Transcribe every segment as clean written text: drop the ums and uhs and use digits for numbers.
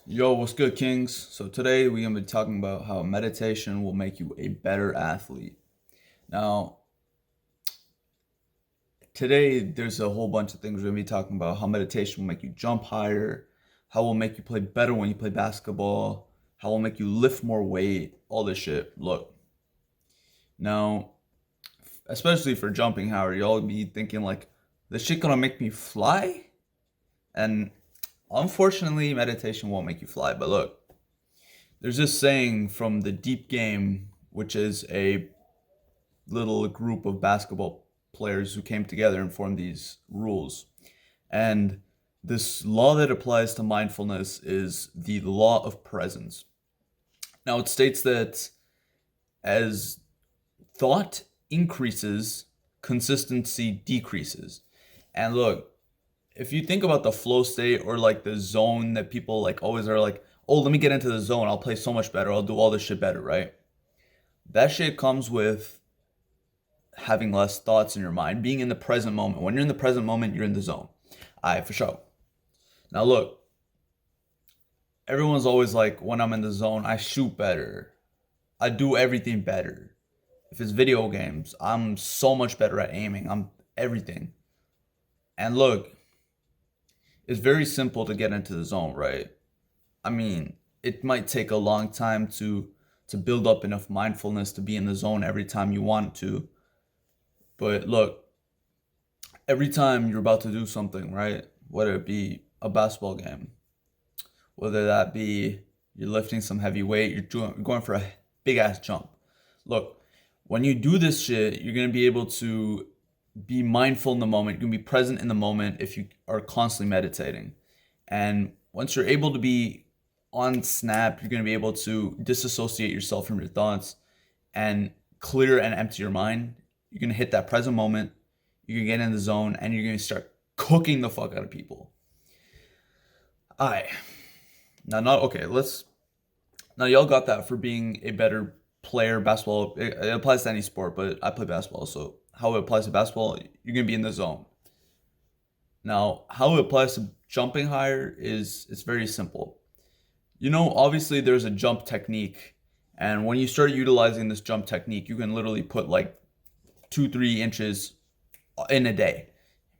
Yo, what's good, Kings? So today we're gonna be talking about how meditation will make you a better athlete. Now, today there's a whole bunch of things we're gonna be talking about. How meditation will make you jump higher, how it will make you play better when you play basketball, how it will make you lift more weight, all this shit. Look, now, especially for jumping higher, y'all be thinking like, this shit gonna make me fly? And unfortunately, meditation won't make you fly. But look, there's this saying from the Deep Game, which is a little group of basketball players who came together and formed these rules. And this law that applies to mindfulness is the law of presence. Now, it states that as thought increases, consistency decreases. And look, if you think about the flow state or like the zone that people like always are like, oh, let me get into the zone. I'll play so much better. I'll do all this shit better, right? That shit comes with having less thoughts in your mind, being in the present moment. When you're in the present moment, you're in the zone. All right, for sure. Now, look, everyone's always like, when I'm in the zone, I shoot better. I do everything better. If it's video games, I'm so much better at aiming. I'm everything. And look, it's very simple to get into the zone, right? I mean, it might take a long time to build up enough mindfulness to be in the zone every time you want to. But look, every time you're about to do something, right? Whether it be a basketball game, whether that be you're lifting some heavy weight, you're going for a big ass jump. Look, when you do this shit, you're gonna be able to be mindful in the moment. You're gonna be present in the moment if you are constantly meditating. And once you're able to be on snap, you're gonna be able to disassociate yourself from your thoughts and clear and empty your mind. You're gonna hit that present moment. You're gonna get in the zone, and you're gonna start cooking the fuck out of people. Alright, now not okay. Let's now y'all got that for being a better player. Basketball it applies to any sport, but I play basketball, so how it applies to basketball, you're gonna be in the zone. Now, how it applies to jumping higher is it's very simple. Obviously there's a jump technique, and when you start utilizing this jump technique, you can literally put like 2, 3 inches in a day,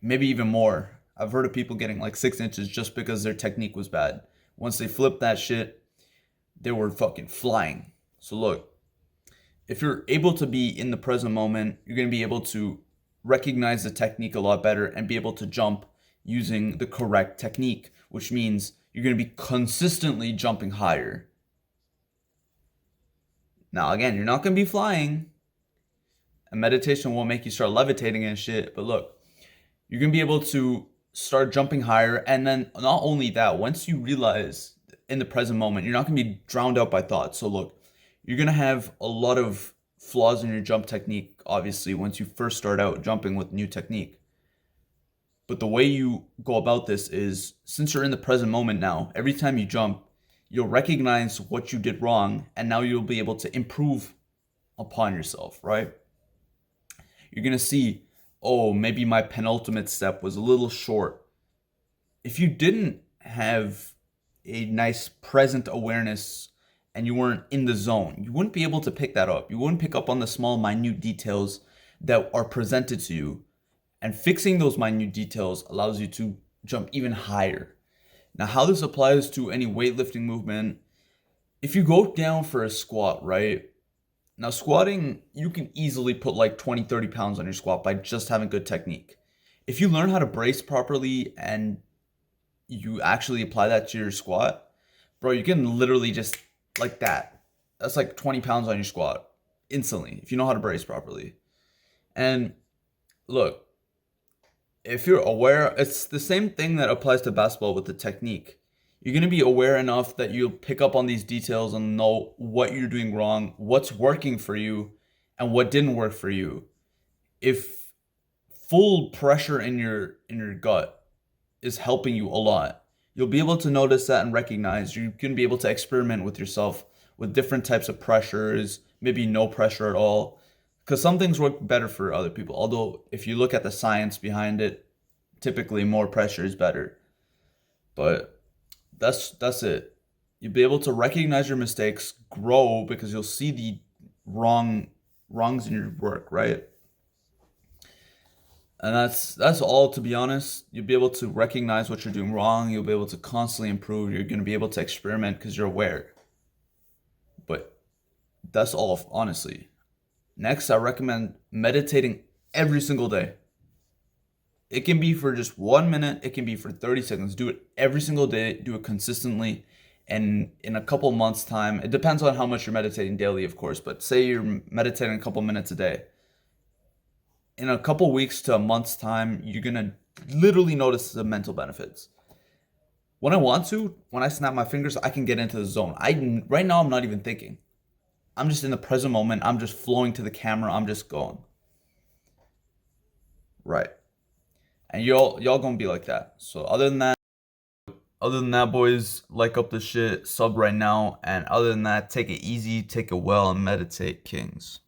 maybe even more. I've heard of people getting like 6 inches just because their technique was bad. Once they flipped that shit, they were fucking flying. So look, if you're able to be in the present moment, you're going to be able to recognize the technique a lot better and be able to jump using the correct technique, which means you're going to be consistently jumping higher. Now, again, you're not going to be flying, and meditation won't make you start levitating and shit, but look, you're going to be able to start jumping higher. And then not only that, once you realize in the present moment, you're not going to be drowned out by thoughts. So look, you're going to have a lot of flaws in your jump technique, obviously, once you first start out jumping with new technique. But the way you go about this is, since you're in the present moment now, every time you jump, you'll recognize what you did wrong, and now you'll be able to improve upon yourself, right? You're going to see, oh, maybe my penultimate step was a little short. If you didn't have a nice present awareness and you weren't in the zone, you wouldn't be able to pick that up. You wouldn't pick up on the small, minute details that are presented to you. And fixing those minute details allows you to jump even higher. Now, how this applies to any weightlifting movement, if you go down for a squat, right? Now, squatting, you can easily put like 20, 30 pounds on your squat by just having good technique. If you learn how to brace properly and you actually apply that to your squat, bro, you can literally just like that. That's like 20 pounds on your squat instantly if you know how to brace properly. And look, if you're aware, it's the same thing that applies to basketball with the technique. You're going to be aware enough that you'll pick up on these details and know what you're doing wrong, what's working for you, and what didn't work for you. If full pressure in your gut is helping you a lot, you'll be able to notice that and recognize. You can be able to experiment with yourself with different types of pressures, maybe no pressure at all, because some things work better for other people. Although if you look at the science behind it, typically more pressure is better. But that's it. You'll be able to recognize your mistakes, grow because you'll see the wrongs in your work, right? And that's all, to be honest. You'll be able to recognize what you're doing wrong. You'll be able to constantly improve. You're going to be able to experiment because you're aware. But that's all, honestly. Next, I recommend meditating every single day. It can be for just 1 minute, it can be for 30 seconds. Do it every single day, do it consistently. And in a couple months' time, it depends on how much you're meditating daily, of course, but say you're meditating a couple minutes a day. In a couple weeks to a month's time, you're gonna literally notice the mental benefits. When I want to, when I snap my fingers, I can get into the zone. Right now I'm not even thinking. I'm just in the present moment. I'm just flowing to the camera. I'm just going. Right. And y'all gonna be like that. So other than that, boys, like up the shit, sub right now, and other than that, take it easy, take it well, and meditate, kings.